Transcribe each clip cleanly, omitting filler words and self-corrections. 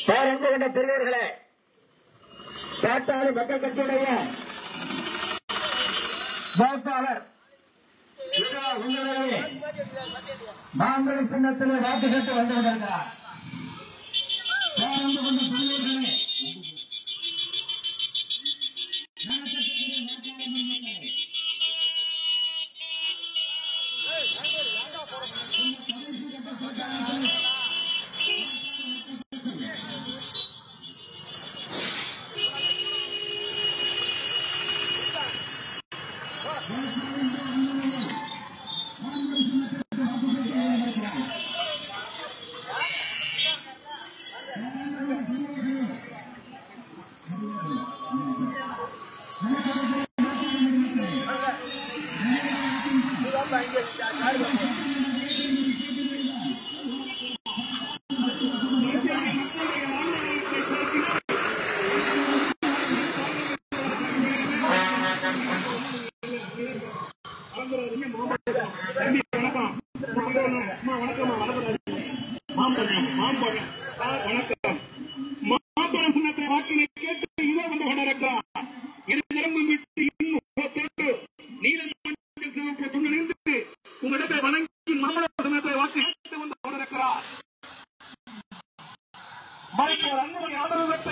பேரன்பு கொண்ட பெரியவர்களே, பாட்டாளி மக்கள் கட்சியுடைய வேட்பாளர் மாம்பழம் சின்னத்திலே வாக்கு கேட்டு வந்து கொண்டிருக்கிறார். பேரன்பு கொண்ட பெரியவர்களே, மாம்பழம் சின்னத்தை வாக்கினை கேட்டு இதோ வந்து கொண்டிருக்கிறார். நீலமஞ்சள் சிவப்பு துணிந்து உங்களிடத்தை வணங்கி மாம்பழம் சின்னத்தை வாக்கு கேட்டு வந்து கொண்டிருக்கிறார். மருத்துவர் அன்புமணி ஆதரவு பெற்ற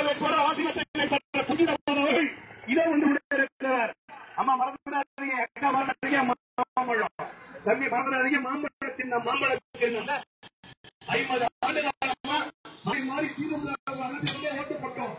வாசினத்தை சற்ற புதிதவர்கள் இதோ வந்து கொண்டிருக்கிறார். அம்மா மறந்துடாதீங்க, அக்கா மறந்துடாதீங்க, மாம்பழம் தம்பி மறந்துடாதீங்க, மாம்பழ சின்னம் 50 ஆண்டு காலமா மாறி மாறி ஓட்டு போட்டோம்.